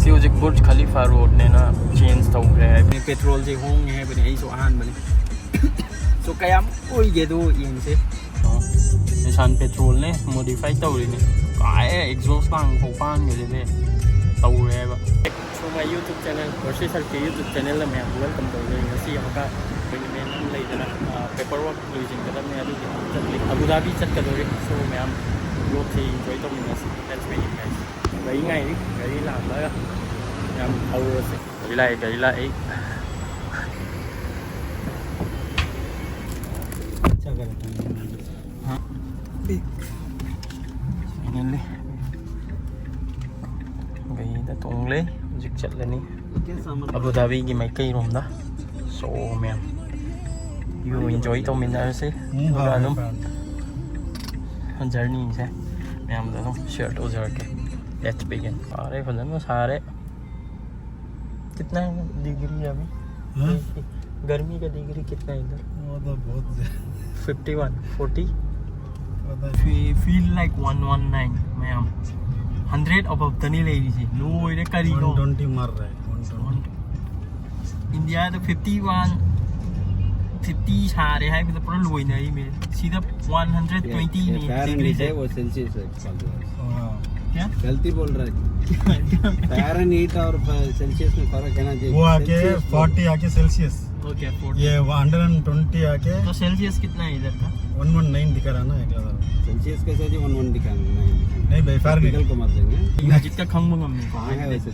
सी हजिक बुर्ज खलीफा road ने ना change तौरे petrol से होंगे है बने सो आहान बने सो कयाम ओइगे दो यंगसे निशान पेट्रोल ने मॉडिफाई तौरी ने काय एग्जॉस्ट लांग खोपान गले बे तौरे बा सो माय यूट्यूब चैनल वर्षी सर के यूट्यूब चैनल में आप वेलकम तौरे ngasi हमका में हम लेदना पेपर वर्क लुजिंग कदम में अदु अबू धाबी चटकदोरे सो मैम लोग थी enjoy तौमिनस लेट्स मीट गाइस गई ngay đi gari làm đó em âu gari lại chắc là hả đi nhanh đi gari đã tung lên dịch chặt lên đi Abu Dhabi cái mấy cây rồi đó so mẹ you enjoy tao mình đã xem là đúng hơn journey sẽ em đã không share đâu rồi kìa Let's begin. अरे फलन में सारे कितना degree है अभी? गर्मी का degree कितना है इधर? वो तो बहुत 51, 40. Feel like 119 मैम 100 above तो नहीं ले रही थी. लो इधर करी लो. 120 मार रहा है. 120. इंडिया तो 51, 50 सारे हैं फिर तो पूरा लोई नहीं में. सीधा 120 नहीं डिग्री से. वो सेल्सियस है. क्या गलती बोल रहा है फ़ारेनहीट और सेल्सियस में फर्क है ना जी वो आके 40 आके सेल्सियस ओके 40 ये 120 आके तो सेल्सियस कितना है इधर का 119 दिखा रहा ना एक सेल्सियस कैसे जी 11 दिखाएंगे नहीं भाई फ़ारेनहीट को मत देंगे मस्जिद का खंग मंगम में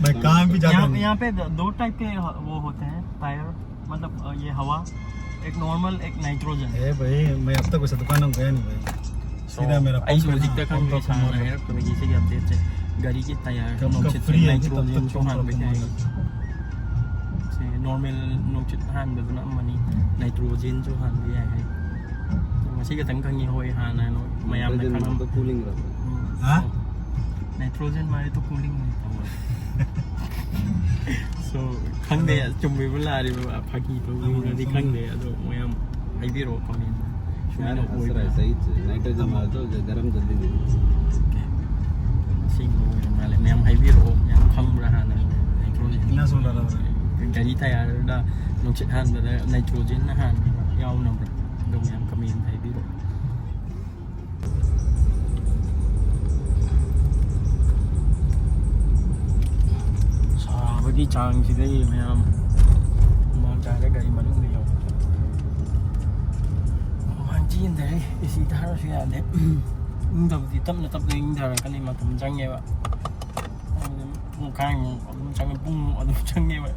मैं कहाँ भी जाता हूँ यहाँ पे दो टाइप के वो होते हैं टायर मतलब ये हवा एक नॉर्मल एक नाइट्रोजन ए भाई मैं अब तक वैसे दुकान में गया नहीं भाई सीधा मेरा आई मस्जिद का खंग में सामान है तो मैं जैसे कि आप देखते हैं गाड़ी की टायर फ्री नाइट्रोजन जो हान पे जाएगी से नॉर्मल नोचित हान बदना मनी नाइट्रोजन जो हान भी है तो मसी का तंग खंगी होए हान है नो मयाम ने खाना तो कूलिंग रहता है हाँ नाइट्रोजन मारे तो कूलिंग नहीं था सो खंग दे चुम्बे बुला रही वो फाकी तो वो नहीं खंग दे तो मयाम आई भी रो कमेंट यार असर है सही नाइट्रोजन मार तो गरम जल्दी नहीं सिंग हो माले मैं हम हाईवे रो मैं हम खंग रहा ना नाइट्रोजन इतना सुन रहा था गाड़ी टायर दा नोचित हान दा नाइट्रोजन ना हान याव ना ब्रा दो मैं हम कमेंट हाईवे रो साबगी चांग सिदे मैं हम मान जाके गाड़ी मनु नहीं हो इन दे इसी धारा से याने तब दी तब न तब ले इन धारा कने मा तुम चंगे बा पुंग खांग अदुम चंगे पुंग अदुम चंगे बा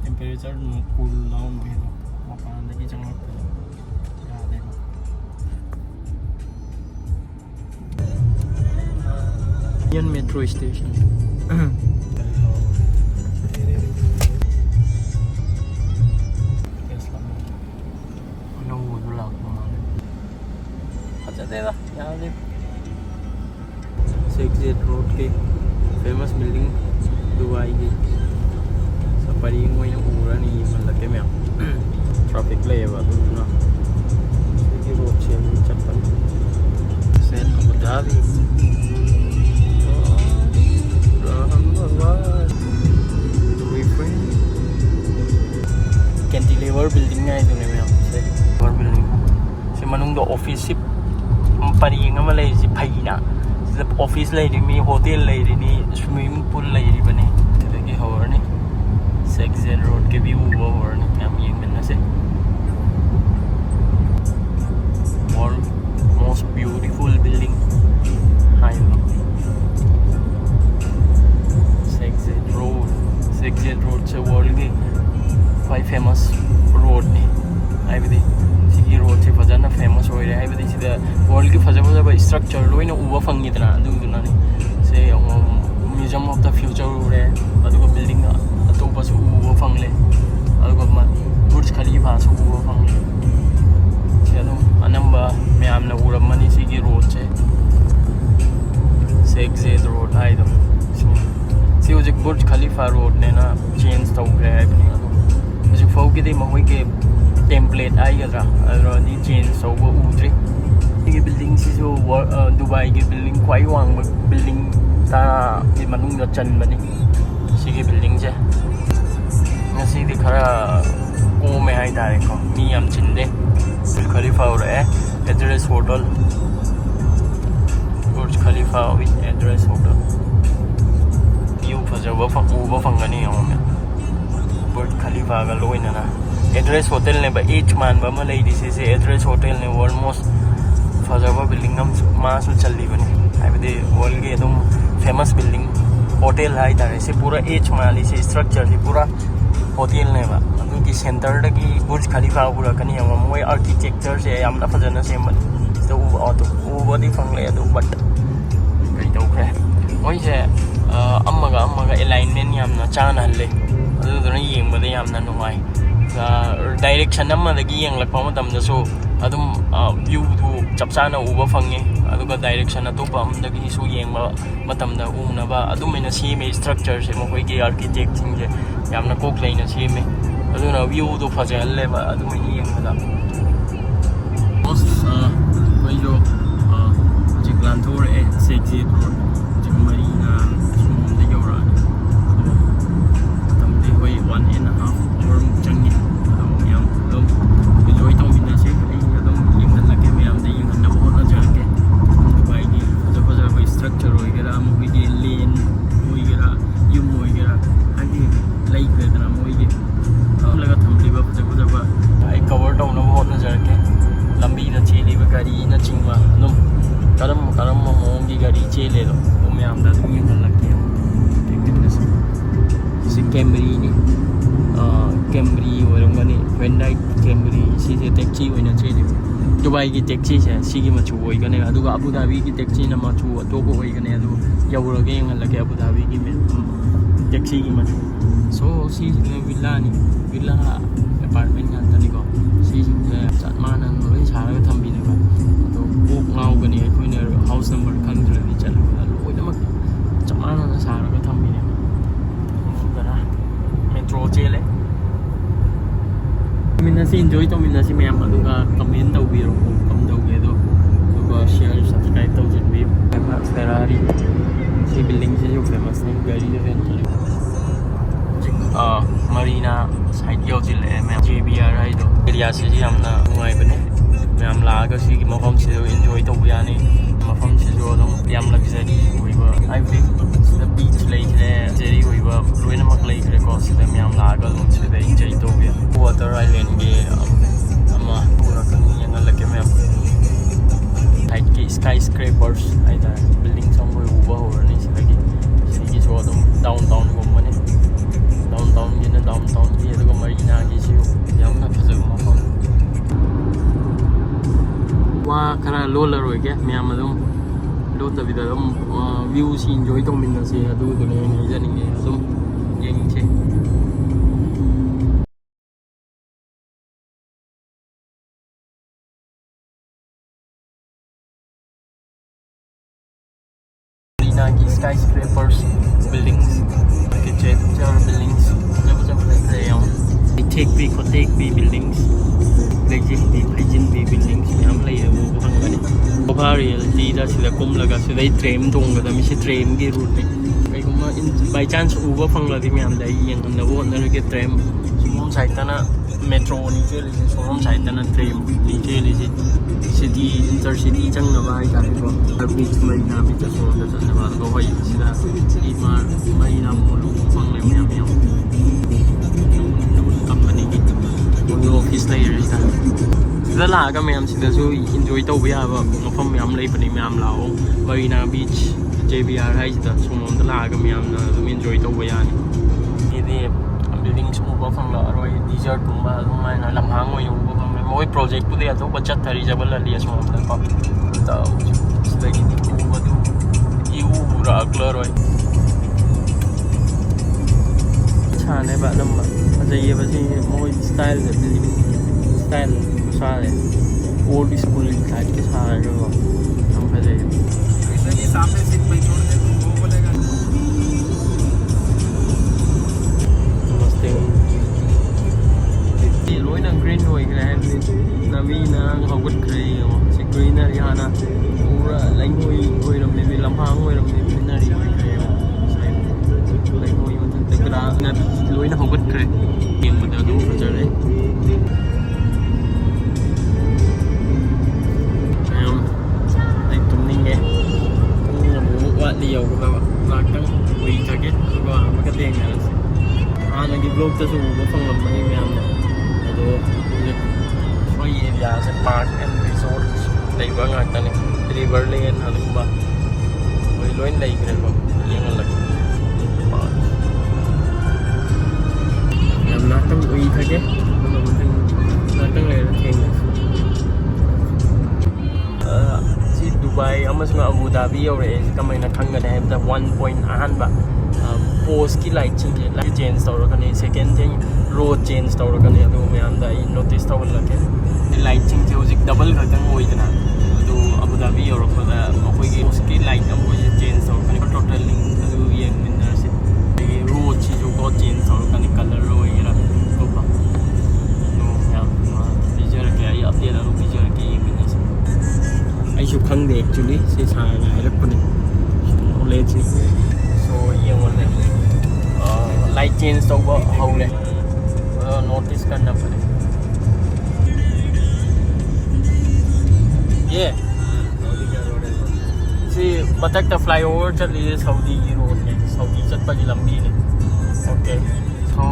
टेंपरेचर नु कूल डाउन भी मपान दे की चंग याने यन मेट्रो स्टेशन देगा यहाँ से 6 रोड के फेमस बिल्डिंग दुबई की सफारी में पूरा नहीं मतलब के में ट्रैफिक ले बात ना ये रोड से चप्पल से अबू धाबी कैंटिलीवर बिल्डिंग है इधर में से और बिल्डिंग से मनुंग दो ऑफिस परिंग में ले जी भाईना ऑफिस ले रही मी होटल ले रही नी स्विमिंग पूल ले रही बने देखिए हो रहा नहीं सेक्सेल रोड के भी वो हो रहा नहीं हम ये मिलने से वर्ल्ड मोस्ट ब्यूटीफुल बिल्डिंग हाई सेक्सेल रोड से वर्ल्ड के 5 फेमस रोड ने आई भी सिगी रोड से फजना फेमस हो रहा है बदी सिदा वर्ल्ड की फजा स्ट्रक्चर लोइना उबा फंगिदना दुना ने से म्यूजियम ऑफ द फ्यूचर रे अदुगा बिल्डिंग अतोपा सु उबा फंगले अदुगा बुर्ज खलीफा सु उबा फंगले से अदुम अनंबा म्यामना उरमनी सिगी रोड से सेक्जेड रोड आइदो सी उजिक बुर्ज खलीफा रोड ने ना चेंज तौरे है बनी अदु उजिक फौकी महोई के टेम्पलेट आएगा अदुनी चेंज तौबा उद्री ये बिल्डिंग से जो दुबई की बिल्डिंग क्वाई वांग बिल्डिंग ता ये मनुंग दा चन बनी सिगे haitare ko mi yam chinde Burj Khalifa ore address hotel Burj Khalifa with address hotel view fajaba uba fangani yom Burj Khalifa ga loina na address hotel ne ba each man ba ma lady se address hotel ne almost fajaba building am masu challi bani haibade world ge edum famous building hotel hai tare se pura each mali se structure se pura hotel ne ba adu ki center da ki Burj Khalifa pura kani am moi architecture se am na fajana se man so auto body phang le adu but kai tau kre moi se amma ga alignment yam na chana halle adu dona yeng ba de yam na nuai direction amma da gi yeng lakpa matam da so adum view du chapchana uba fange aduga direction atopa amda gi su yengba matam da una ba adum ina seme structure se mo koi gi architect thing je yamna kok leina seme aduna view du phajal le ba adum yengba da most koi jo jiglan tour e sexy road jigmarina sum de yora tam de koi 1.5 hour changi adum yam dum enjoy to mina se structure hoigera moigi lane hoigera yum hoigera agi like vedana moigi laga thamliba phajaba ai cover down no hotnajarakke lambi na cheli ba gari na chingma num karam mongi gari chele do me amda dum yin lakke fitness si Camry ni Camry orangani Hyundai Camry si se taxi hoina cheli Dubai ki taxi se sigi machu hoigane aduga Abu Dhabi ki taxi na machu atobo hoigane adu yawrage ngalake Abu Dhabi ki me taxi ki machu so si villa ni villa apartment nganta ni ko si se chatmana loi saraga thambi ne ba ado book ngau gani koine house number khangdra ni chalu loinamak chatmana na saraga thambi ne dara metro chele Mina si enjoy to mina si ma'am aduga comment daw biro ko kam daw gedo aduga share subscribe daw jin bi Ferrari si building si jo famous ni gari de ven marina side yo jil me JBR ai do area si amna ngai bane ma'am la ga si ki mafam si enjoy to ya ni mafam si jo dong yam luxury oi ba I think the beach like jeri oi ba loina mak like re ko si ma'am la ga dong si de enjoy to ya water island ge ama pura kan yang lagi me like ki skyscrapers ai da building somewhere over over ni lagi si so dum downtown go mane downtown ki ado marina ki si yam na phaja ma pham wa kara lola roi ge me am dum lo ta vida dum view si enjoy to min na si adu do ne ni janing ge dum yeng che skyscrapers buildings architecture buildings jab like rahe ho take be buildings legend be buildings yam lai hai wo hang gani bha reality da sida kum laga sida train thong ga mi si train gi route ni kai kuma by chance uba phang la di mi am dai yang na wo na ge train sumom side ta na metro ni che le sumom side ta na train ni che le city intercity chang na ba ai ta ko beach marina beach so da sa ba go hoi sida ima marina mo lu phang le mi am company ki no office lai ri ta sida la ga mi am sida so enjoy to ba ba no pham mi am lai pani mi am lao marina beach JBR hai sida sumom da la ga mi am na enjoy to ba ya ni ini building semua ba phang la roi desert ba mai na lam hang oi ba moi project pu de to budget thari jabal ali so am ko ta lagi ni ko wadu iu pura aglar oi chane ba lam ba ajaiye ba si moi style de building style sa le old school type के सारा जो हम पहले ऐसा नहीं सामने seat पे छोड़ दे तो वो बोलेगा नमस्ते ये रोइना ग्रीन होई गया है नवी ना हवट करे से ग्रीनरी हाना पूरा लाइक होई रमने में लम्हांग होई रमने ग्रीनरी होई गए लाइक होई मतलब grass loina hogatkre yengmada adu fajare ai tumninge amu wali yoga laktang ui target aduga amaka tenga hanagi blog ta su ba phanglamani myamna ado soi area se park and resort leiba ngaktani river lane adumba oi loin leigre ba yengalak Mathang ui thake Mathang le theng si Dubai amasung Abu Dhabi yore kamaina khangane habda 1 point ahanba post ki light change tawrakani second thing road change tawrakani adu mayamda I notice tawlake light change hojik double khatang oidana adu Abu Dhabi yorakpada akoigi post ki light amu change tawrakani total link adu yen minarse road chi jo go change tawrakani color oira topa no ya picture ke ai update adu picture ke minase ai chu khangde actually se sa na hairapani knowledge so yang one light change tawba haule notice karna pade yeah see Mathang the flyover chali Saudi road ne Saudi chatpa gi lambi ne okay so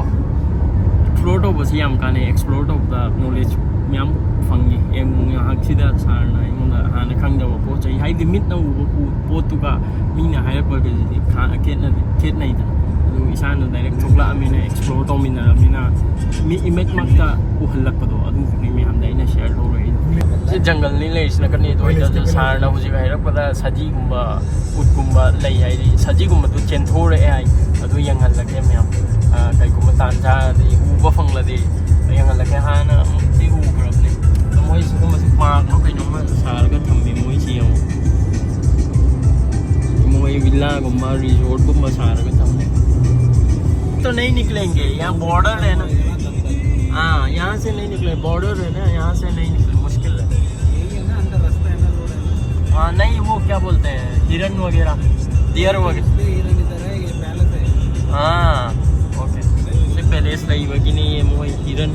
explore to basi yam kane explore to the knowledge myam fangi em ngahak sida sarna ingona hana khangdawa po chai hai limit na u po tu ka mina hai pa ge kha ket nai da adu isana direct chokla amina explore to mina mi image makta u halak pa do adu ni mi hamdai na share ho rei si jungle ni le isna kani do ida sarna huji hai rak pada saji gumba ut gumba lai hai ri saji gumba tu chen thore ai adu yang halak em yam kai gumba tan ja di u ba phang la di yang halak hana ti u grab ni moi su gumba si park no kai no ma sar ga thambi moi chi yo moi villa gumba resort gumba sar ga thambi तो नहीं निकलेंगे यहाँ border है ना हाँ यहाँ से नहीं निकले बॉर्डर है ना यहाँ से नहीं निकले मुश्किल है अंदर रास्ता है ना रोड है हाँ नहीं वो क्या बोलते हैं हिरन वगैरह डियर वगैरह हिरन इधर है ये पैलेस है हाँ ओके से पैलेस लगी बाकी नहीं ये मोई हिरन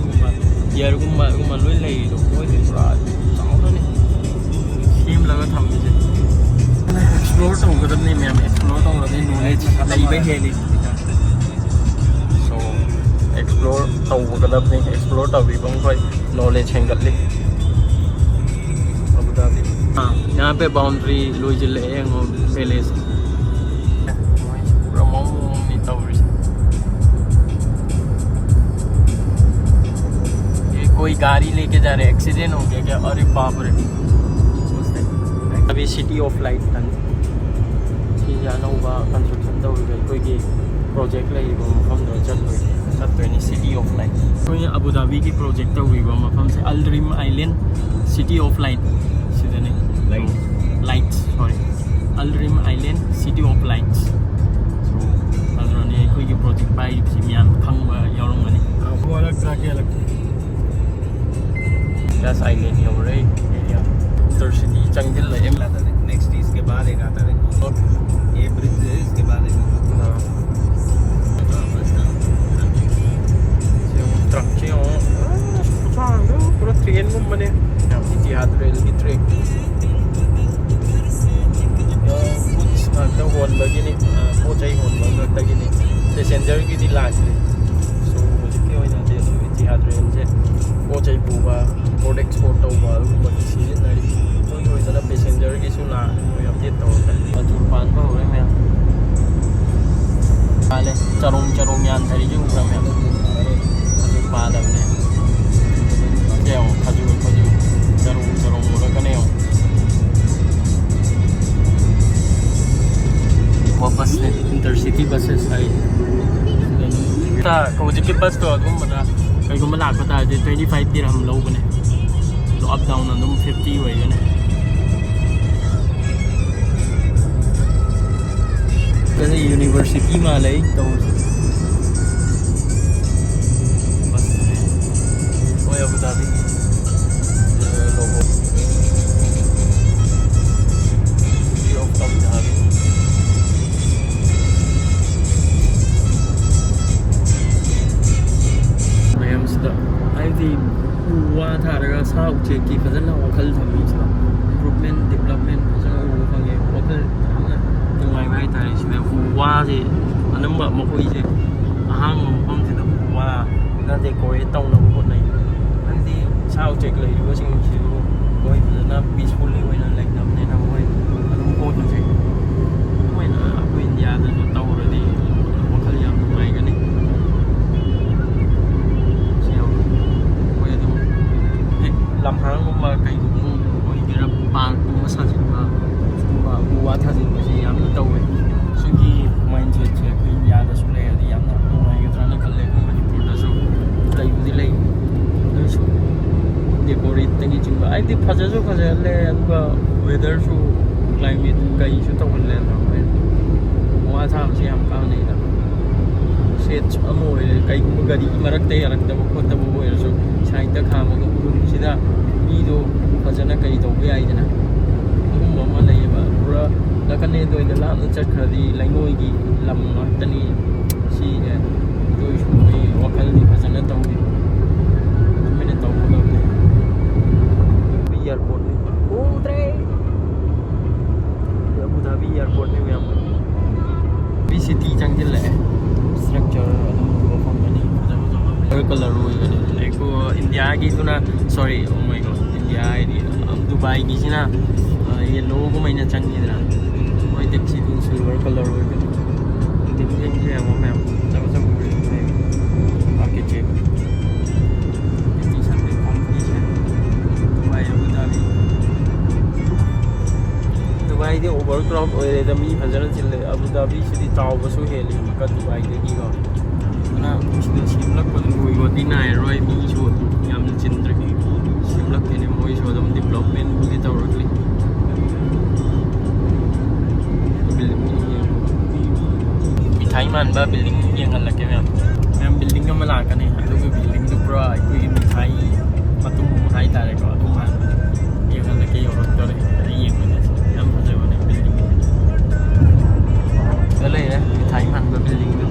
डियर गुम्मा लोई लगी तो कोई भी पूरा चावल नहीं स्कीम लगा था मुझे एक्सप्लोर तो होगा नहीं मैं एक्सप्लोर तो होगा नहीं नॉलेज नहीं भी है नहीं explore tawgadabni explore tawibang koi knowledge hengatli Abu Dhabi यहाँ पे बाउंड्री लोई जिले हैं वो पैलेस प्रमोम नहीं तवरिस ये कोई गाड़ी लेके जा रहे एक्सीडेंट हो गया क्या अरे बाप रे अभी सिटी ऑफ लाइट तन ये जाना होगा कंस्ट्रक्शन तो होगा कोई की प्रोजेक्ट लगी वो हम दो चल रहे Satweni City of Light. So in Abu Dhabi ki project ta hui ba mafam se Al Rim Island City of Light. Sidane lights sorry. Al Rim Island City of Lights. So adrone koi ki project bai si mian phang ba yaurong mani. वो अलग तरह के अलग That's island yore area. Intercity Changjil la em आता है next इसके बाद एक आता है ये ब्रिज है इसके बाद एक truck che ho chang pura train mo mane Etihad rail ki track kuch ta hon bagini po chai hon bagini passenger ki di last so mujhe ke hoina de Etihad rail je po chai buba import export to ba ba si na ri so yo ida passenger ki su na yo update to ajur pan ba ho me ale charong yan thari ju ra me padam ne keo khaju jarung mura kaneo वो बस ने intercity buses है ता Cozi के बस तो अगुम मना कई गुम लाख पता है 25 दिरहम लो बने तो अप डाउन अंदम 50 होए ने जैसे यूनिवर्सिटी में ले तो Abu Dhabi logo City of Abu Dhabi ꯁꯤ ꯎ ꯋꯥ ꯊꯥꯔꯒ ꯁꯥ ꯎꯆꯦꯛꯀꯤ ꯐꯖꯅ ꯋꯥꯈꯜ ꯊꯝꯃꯤꯁꯤꯅ ꯏꯝꯄ꯭ꯔꯨꯚꯃꯦꯟ ꯗꯦꯕꯂꯞꯃꯦꯟ ꯐꯖꯅ ꯎꯕ ꯐꯪꯉꯦ ꯋꯥꯈꯜ ꯌꯥꯝꯅ ꯅꯨꯡꯉꯥꯏꯕ ꯍꯥꯏꯇꯥꯔꯦ ꯁꯤꯗ ꯎ ꯋꯥꯁꯦ ꯑꯅꯝꯕ ꯃꯈꯣꯏꯁꯦ ꯑꯍꯥꯡꯕ ꯃꯐꯝꯁꯤꯗ ꯎ ꯋꯥꯅ ꯗꯦꯀꯣꯔꯦꯠ ꯇꯧꯅꯕ ꯍꯣꯠꯅꯩ ꯍꯥꯏꯕꯗꯤ ꯁꯥ ꯎꯆꯦꯛ ꯂꯩꯔꯤꯕꯁꯤꯡꯁꯤꯁꯨ ꯃꯣꯏ ꯐꯖꯅ ꯄꯤꯁꯐꯨꯜꯂꯤ ꯑꯣꯏꯅ ꯂꯩꯅꯕꯅꯤꯅ ꯃꯣꯏ ꯑꯗꯨꯝ ꯍꯣꯠꯅꯁꯦ ꯃꯣꯏꯅ ꯑꯩꯈꯣꯏ ꯏꯟꯗꯤꯌꯥꯗꯁꯨ ꯇꯧꯔꯗꯤ ꯋꯥꯈꯜ ꯌꯥꯝ ꯅꯨꯡꯉꯥꯏꯒꯅꯤ ꯂꯝꯍꯥꯡꯒꯨꯝꯕ ꯀꯩꯒꯨꯝꯕ ꯑꯣꯏꯒꯦꯔꯥ ꯄꯥꯔꯛꯀꯨꯝꯕ ꯁꯥꯖꯤꯟꯕ ꯁꯤꯒꯨꯝꯕ ꯎ ꯋꯥ ꯊꯥꯖꯤꯟꯕꯁꯤ ꯌꯥꯝꯅ ꯇꯧꯋꯦ ꯁꯤꯒꯤ ꯃꯥꯏꯟꯁꯦꯠꯁꯦ ꯑꯩꯈꯣꯏ ꯏꯟꯗꯤꯌꯥꯗꯁꯨ ꯂꯩꯔꯗꯤ ꯌꯥꯝꯅ ꯅꯨꯡꯉꯥꯏꯒꯗ꯭ꯔꯥꯅ ꯈꯜꯂꯦ ꯑꯩꯈꯣꯏ ꯃꯅꯤꯄꯨꯔꯗꯁꯨ ꯂꯩꯕꯨꯗꯤ ꯂꯩ ꯑꯗꯨꯁꯨ ꯗꯦꯀꯣꯔꯦꯠꯇꯒꯤ ꯆꯤꯡꯕ ꯍꯥꯏꯗꯤ ꯐꯖꯁꯨ ꯐꯖꯍꯜꯂꯦ ꯑꯗꯨꯒ ꯋꯦꯗꯔꯁꯨ ꯀ꯭ꯂꯥꯏꯃꯦꯠ ꯀꯩꯁꯨ ꯇꯧꯍꯜꯂꯦ ꯎ ꯋꯥ ꯊꯥꯕꯁꯤ ꯌꯥꯝ ꯀꯥꯟꯅꯩꯗ ꯁꯦꯠꯁ ꯑꯃ ꯑꯣꯏꯔꯦ ꯀꯩꯒꯨꯝꯕ ꯒꯥꯔꯤꯒꯤ ꯃꯔꯛꯇ ꯌꯥꯔꯛꯇꯕ ꯈꯣꯠꯇꯕ ꯑꯣꯏꯔꯁꯨ ꯁꯥꯏꯗꯇ ꯈꯥꯝꯃꯒ ꯎꯔꯨꯝꯁꯤꯗ ꯃꯤꯗꯣ ꯐꯖꯅ ꯀꯩ ꯇꯧꯕ ꯌꯥꯏꯗꯅ ꯑꯗꯨꯒꯨꯝꯕ ꯑꯃ ꯂꯩꯌꯦꯕ ꯄꯨꯔꯥ ꯅꯥꯀꯟꯗ ꯑꯣꯏꯅ ꯂꯥꯞꯅ ꯆꯠꯈ꯭ꯔꯗꯤ ꯂꯩꯉꯣꯏꯒꯤ ꯂꯝ ꯉꯥꯛꯇꯅꯤ ꯁꯤꯁꯦ ꯑꯗꯨꯏꯁꯨ ꯃꯣꯏ ꯋꯥꯈꯜꯗꯤ ꯐꯖꯅ ꯇꯧꯋꯤ ꯁꯨꯃꯥꯏꯅ ꯇꯧꯒꯗꯕꯅꯤ ꯏꯌꯥꯔꯄꯣꯔꯠꯅꯤ ꯎꯗ꯭ꯔꯦ ꯑꯕꯨ ꯙꯥꯕꯤ ꯏꯌꯥꯔꯄꯣꯔꯠꯅꯤ ꯃꯌꯥꯝ ꯕꯤ ꯁꯤꯇꯤ ꯆꯪꯁꯤꯜꯂꯛꯑꯦ ꯁ꯭ꯇ꯭ꯔꯛꯆꯔ ꯑꯗꯨꯝ ꯎꯕ ꯐꯪꯒꯅꯤ ꯐꯖ ꯐꯖꯕ ꯀꯂꯔ ꯑꯣꯏꯒꯅꯤ ꯂꯥꯏꯛ ꯏꯟꯗꯤꯌꯥꯒꯤꯗꯨꯅ ꯁꯣꯔꯤ ꯃꯣꯏꯀꯣ ꯏꯟꯗꯤꯌꯥ ꯍꯥꯏꯗꯤ ꯗꯨꯕꯥꯏꯒꯤꯁꯤꯅ ꯌꯦꯜꯂꯣꯒꯨꯝꯕꯩꯅ ꯆꯪꯉꯤꯗꯅ ꯃꯣꯏ ꯇꯦꯛꯁꯤꯗꯨ ꯁꯤꯜꯚꯔ ꯀꯂꯔ ꯑꯣꯏꯒꯅꯤ ꯇꯤꯡꯁꯤꯡꯁꯦ ꯌꯦꯡꯉꯣ ꯃꯌꯥꯝ ꯐꯖ ꯐꯖꯕ ꯑꯥꯔꯀꯤꯇꯦꯛ ꯗꯨꯕꯥꯏꯗꯤ ꯑꯣꯚꯔ ꯀ꯭ꯔꯥꯎꯠ ꯑꯣꯏꯔꯦꯗ ꯃꯤ ꯐꯖꯅ ꯆꯤꯜꯂꯦ ꯑꯕꯨ ꯙꯥꯕꯤꯁꯤꯗꯤ ꯆꯥꯎꯕꯁꯨ ꯍꯦꯜꯂꯤ ꯑꯃꯨꯛꯀ ꯗꯨꯕꯥꯏꯗꯒꯤꯀꯣ ꯑꯗꯨꯅ ꯁꯤꯗ ꯁꯦꯝꯂꯛꯄꯗ ꯂꯣꯏꯕꯗꯤ ꯅꯥꯏꯔꯔꯣꯏ ꯃꯤꯁꯨ ꯌꯥꯝꯅ ꯆꯤꯟꯗ꯭ꯔꯤ ꯁꯦꯝꯂꯛꯈꯤꯅꯤ ꯃꯣꯏꯁꯨ ꯑꯗꯨꯝ ꯗꯤꯕ꯭ꯂꯞꯃꯦꯟꯕꯨꯗꯤ ꯇꯧꯔꯛꯂꯤ ꯃꯤꯊꯥꯏ ꯃꯥꯟꯕ ꯕꯤꯜꯗꯤꯡ ꯌꯦꯡꯍꯜꯂꯛꯀꯦ ꯃꯌꯥꯝ ꯕꯤꯜꯗꯤꯡ ꯑꯃ ꯂꯥꯛꯀꯅꯤ ꯑꯗꯨꯒ ꯕꯤꯜꯗꯤꯡꯗꯨ ꯄꯨꯔꯥ ꯑꯩꯈꯣꯏꯒꯤ ꯃꯤꯊꯥꯏ ꯃꯇꯨꯝ ꯍꯥꯏꯇꯥꯔꯦꯀꯣ ꯑꯗꯨꯝ ꯌꯦꯡꯍꯜꯂꯛꯀꯦ ꯌꯧꯔꯛꯇꯣꯔꯦ ꯑꯩ ꯌꯦꯡꯕꯗ ꯌꯥꯝ ꯐꯖꯕꯅꯦ ꯕꯤꯜꯗꯤꯡ ꯁꯤꯗ ꯂꯩꯔꯦ ꯃꯤꯊꯥꯏ ꯃꯥꯟꯕ ꯕꯤꯜꯗꯤꯡꯗꯨ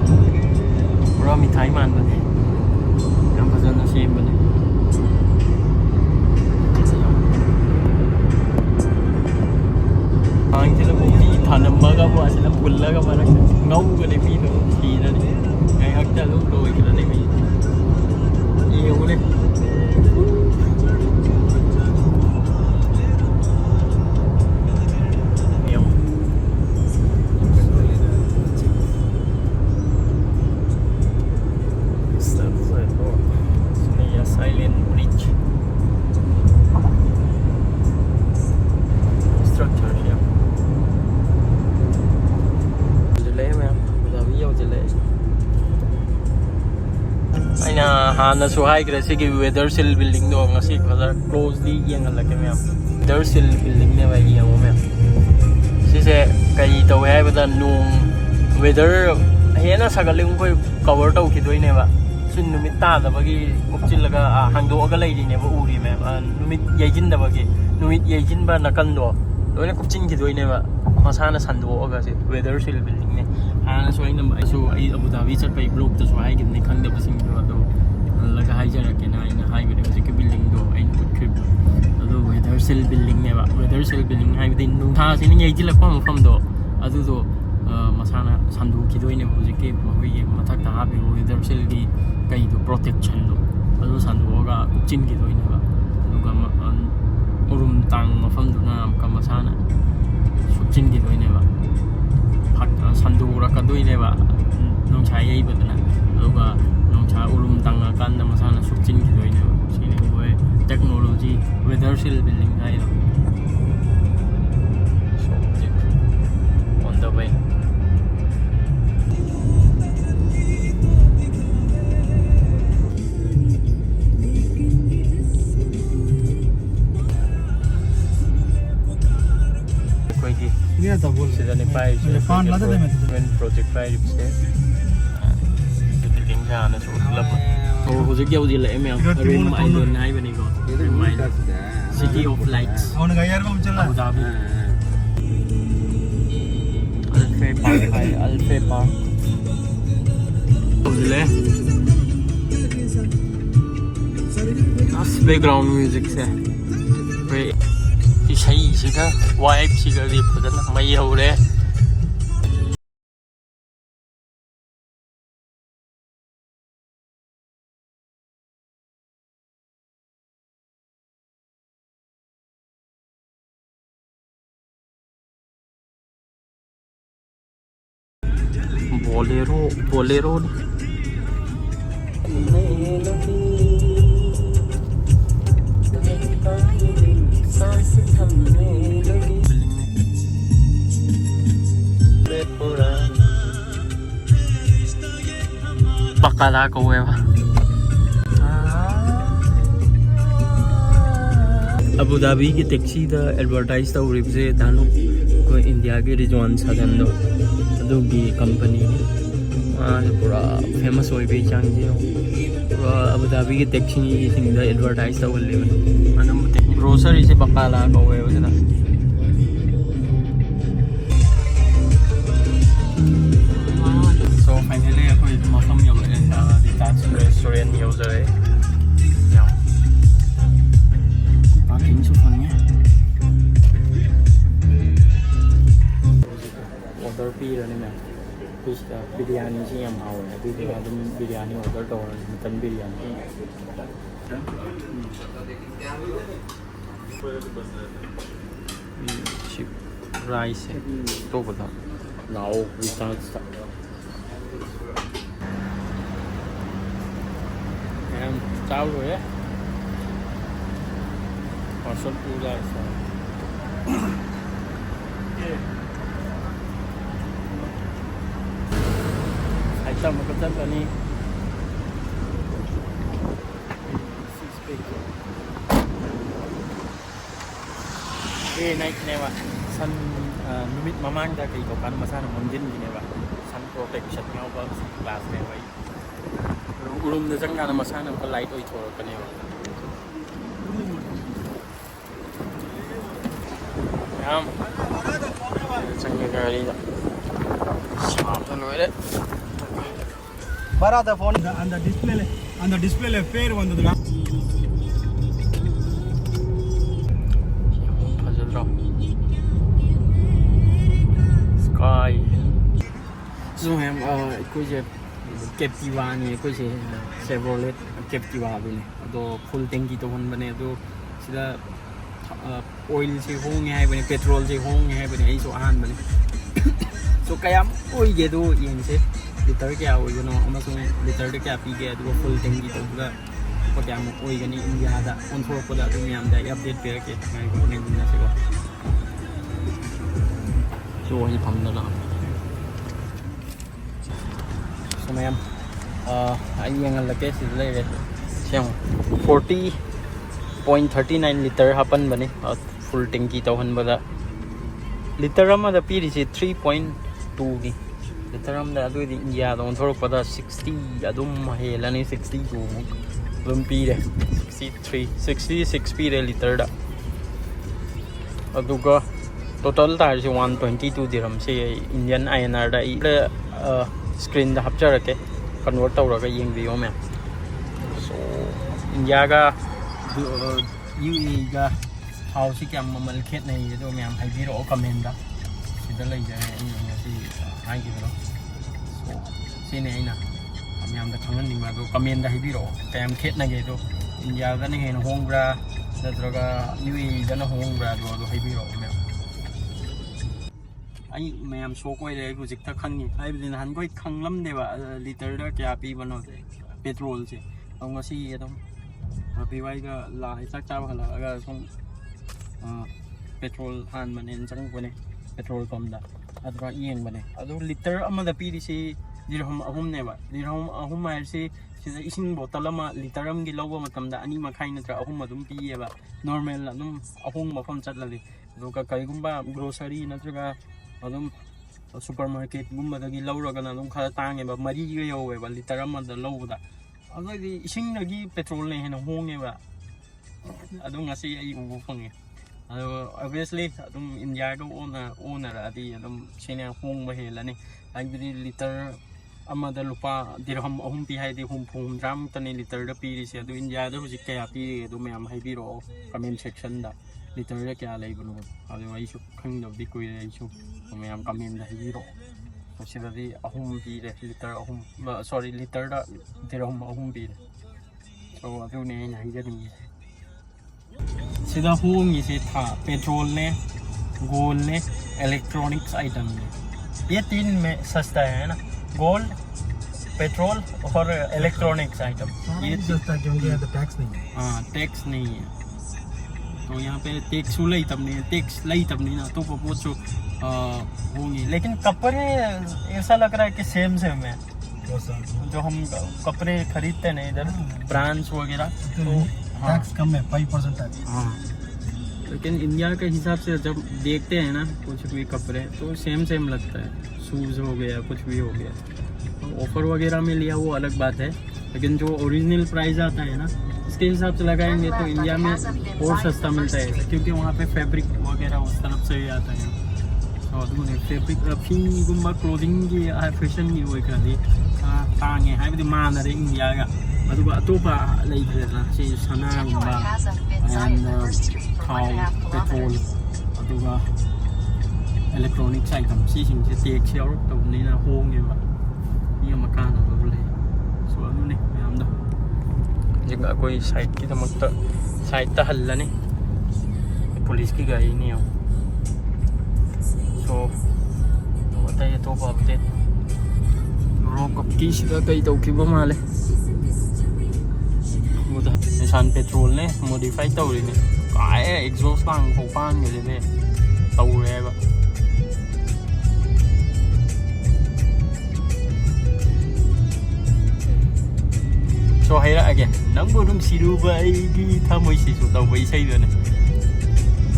ꯄꯨꯔꯥ ꯃꯤꯊꯥꯏ ꯃꯥꯟꯕꯅꯦ ꯌꯥꯝ ꯐꯖꯅ ꯁꯦꯝꯕꯅꯦ ꯃꯥꯡꯁꯤꯗꯕꯨ ꯃꯤ ꯊꯥꯅꯝꯃꯒꯕꯨ ꯑꯁꯤꯗ ꯄꯨꯜꯂꯒ ꯃꯔꯛꯇ ꯉꯧꯒꯅꯤ ꯃꯤꯗꯣ ꯁꯤꯔꯅꯤ ꯉꯥꯏꯍꯥꯛꯇ ꯑꯗꯨꯝ ꯂꯣꯏꯈ꯭ꯔꯅꯤ ꯃꯤ ꯌꯦꯡꯉꯨꯅꯦ silent bridge structure here jile ma'am Abu Dhabi yojile aina hana su haigre sigi weather sill building do ngasi further closely yengalake ma'am weather sill building ne ba yengo ma'am sise kai tawe haibada nung weather hena sagaling koi cover taw khidoi ne ba sun numit tadabagi kupchillaga hangdoga leirine ba uri me numit yejindabagi numit yejinba nakando loina kupchin khidoi ne ba masana sandoga se weather sill building ne ana so aina ai Abu Dhabi chat pai block ta so ai gimne khangdaba sing do laga haijarakke na aina haibane hojik building do aina putkhib ado weather sill building ne ba weather sill building haibadi nu tha sin yejilakpa mafam do adu do masana sandu khidoi ne hojik ke mabui mathak ta habi weather sill gi kai do protection do adu sanduoga kupchin khidoi ne ba aduga urum tang mafam du na ka masana supchin khidoi ne ba sandu rakadoi ne ba nong chai yai badana aduga nong cha urum tang kan na masana supchin khidoi ne ba sine boy technology weather sill building hai do on the way Iya tak boleh. Sida ni pai Fan lah tu deh mesti. When project pai di sini. Building sana so lab. Oh, hujik jauh je lah emang. Room island hai bani ko. City of Lights. Awak nak gaya apa macam lah? Abu Dhabi. Alfe Park hai, Alfe Park. Boleh. background music se we isai siga vibe siga di phadana mai hore bolero bakala ko ba Abu Dhabi की taxi दा advertise ता उरिब से दानु को India के रिजवान साधन दो अदुगी company पूरा famous होई बे चांग जे पूरा अबू धाबी की टैक्सी सिंग दा एडवर्टाइज ता वल्ले अनम ग्रोसरी से बकाला को वे वजदा सो फाइनली कोई मौसम यो रिटाच रेस्टोरेंट यूजर है पार्किंग सु फंगे ऑर्डर पी रने में कुछ बिरयानी से हम आओ है बिरयानी ऑर्डर तो मटन बिरयानी राइस है तो बता लाओ रिचार्ज हम चावल हो है पार्सल पूरा ऐसा ऐसा मतलब बनी ये नाइट ने वा सन निमित ममांग दा कई तो kan masana monjin ni ba sun protection ngau ba glass ne wai urum da jang na masana ko light oi chor ka ne ba yam chang ga gari da sham ta loi de Barada phone on the display le pair one the sky so em कोई जे Captiva नहीं कोई से Chevrolet Captiva बने तो full टैंकी तो बन बने तो सीधा ऑयल से होंगे है बने पेट्रोल से होंगे है बने ऐसो आन बने so kayam oi ge do yen se liter kya oi no amasung liter de kya pi ge do full tanki to ga ko kya mo oi gani India da on thor ko da dum yam da update pe ke ngai ko ne gun na se ko so hi pham na la so mayam ai yang la ke si le chang 40.39 liter hapan bane full tanki to han bada liter ama da pi ri 3.2 ni liter am da adu di India da on thor ko da 60 adum helani 62 dum pi de 66 pi de liter da aduga total tar si 122 dirham se Indian INR da screen da hapjarake convert tawraga yeng biyo me so India ga UAE ga how si kyam mamal khetnage do myam haibiro comment da sida lai ja ai ngasi hai gi ro so sine aina myam da khangan ning ma do comment da haibiro kyam khetnage do India ga ne hen hongra natraga UAE da na hongra do haibiro me ai myam so koi le ku jik ta khangni ai bin han koi khanglam de ba liter da kya pi bano petrol se ngasi edom pi wai ga la chak cha ba la ga song petrol han manen chang bane petrol pump da adra yeng bane adu liter amada piri si dirham ahum ne ba dirham ahum mai si sida ising bottle ama liter am gi logo matam da ani makhai natra ahum adum pi ba normal adum ahum mafam chatlali do ka kai gumba grocery natraga adum supermarket gumba da gi lawraga na adum khala tange ba mari gi yo ba liter am da lowda adagi ising nagi petrol ne hen honge ba adum ngasi ai u fange obviously adum India go owner adi adum sine hong ba helani like the liter amada lupa dirham ahum pi hai de hum dram tani liter da pi ri se adu India da hujik kaya pi adu mayam hai bi ro comment section da liter da kya lai banu adu ai su khang da bi koi ai su mayam comment da hi ro so sida di ahum pi de liter ahum sorry liter da dirham ahum pi de so adu ne hai ga ni sida home इसे था petrol ने gold ने electronics item ने ये तीन में सस्ता है ना गोल्ड पेट्रोल और इलेक्ट्रॉनिक्स आइटम ये सस्ता क्योंकि यहाँ तो टैक्स नहीं है हाँ टैक्स नहीं है तो यहाँ पे टैक्स लई तब नहीं टैक्स लई तब नहीं ना तो पूछो होंगी लेकिन कपड़े ऐसा लग रहा है कि सेम है जो हम कपड़े खरीदते हैं इधर ब्रांड्स वगैरह तो टैक्स कम है 5% टैक्स हाँ लेकिन इंडिया के हिसाब से जब देखते हैं ना कुछ भी कपड़े तो सेम लगता है शूज़ हो गया कुछ भी हो गया ऑफ़र वगैरह में लिया वो अलग बात है लेकिन जो ओरिजिनल प्राइस आता है ना इसके हिसाब से लगाएंगे तो इंडिया में और सस्ता मिलता है क्योंकि वहाँ पे फैब्रिक वगैरह उस तरफ से ही आता है तो फैब्रिक फीगुम्बा क्लोथिंग की फैशन की वो खरी तांगे है मान रहे इंडिया का अदुगा अतोपा लेइदना से सनागुम्बा एंड थाव पेट्रोल अदुगा इलेक्ट्रॉनिक्स आइटम सिंगसे टेक्स यावरतबनिना होंगेबा ये मकान अदु ले सो अदुने मैमदो जिगा कोई साइड की दमकता साइड ता हल्लने पुलिस की गाड़ी नहीं हो सो बताइए तो अपडेट रो कपटी सिदा कई तौखिबा माले निशान पेट्रोल ने मॉडिफाई तौरीने काय एग्जॉस्ट लांग खोपान गले तौरेबा सो हैरा अगे नंगो दुम सिरुबा आइगी थामोय सिसु तौबा इसैदोने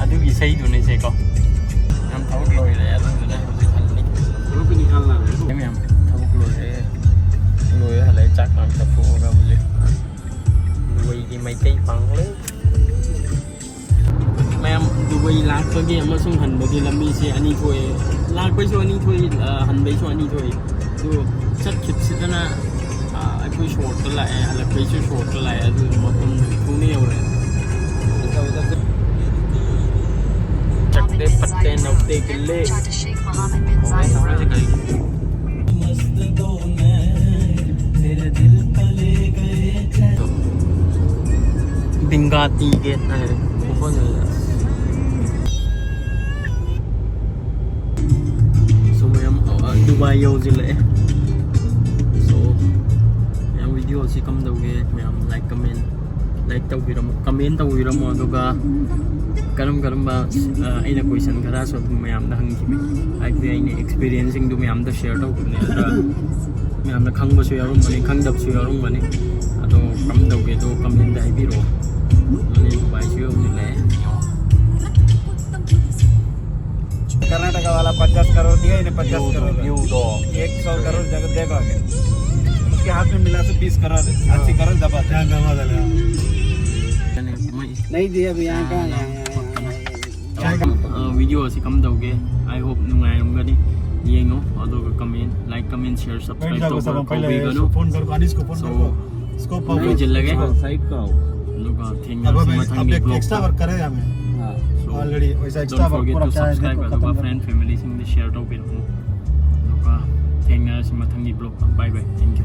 अदुगी इसैदोने सेको हम थौक लोइले अदुने हजि हल्ली रुकनि हल्ला मैम थौक लोइले लोइ हले चाक नाम तफोगा बुझे दुबई की मैकई पांगले मैम दुबई लाखबगी अमसुंग हनबगी लम्बी से अनि थोए लाखबैसु अनि थोए हनबैसु अनि थोए तो चटखिबसिदना अखोई शॉर्ट त लाए हलकबैसु शॉर्ट त लाए अदु मफम थुने यौरे चकते पत्ते नौते गिल्ले तेरे दिल पे ले गए बिंगाती गेट है बहुत ज़्यादा सो मैं दुबई योजिले सो मैं वीडियो सी कम दोगे मैं लाइक कमेंट कमेंट तौबिरमो अदुगा करम बा अइना क्वेश्चन खरा सो मैम दा हंगिबि आइबि अइने एक्सपीरियंसिंग दु मैम दा शेयर तौबने अदा मैम दा खंगबसु यारुमनि खंगदबसु यारुमनि अदो कम दोगे तो कमेंट दा हाइबिरो कर्नाटक वाला 50 करोड़ दिया इन्हें 50 करोड़ 100 करोड़ जगह देगा उसके हाथ में मिला तो 20 करोड़ 80 करोड़ दबा नहीं दिया भी यहाँ का वीडियो से कम दोगे आई होप नुंगायरमगनी येंगो अदोगा comment like comment share subscribe तो फोन करो अनिस को फोन करो इसको पाओ जिल्लगे साइड का अब एक्स्ट्रा वर्क करे हमें हां ऑलरेडी वैसा एक्स्ट्रा वर्क पूरा सब्सक्राइब करो फ्रेंड फैमिली सिंग शेयर तो बिरमु लोका थेंगना से मथंगी vlog bye bye thank you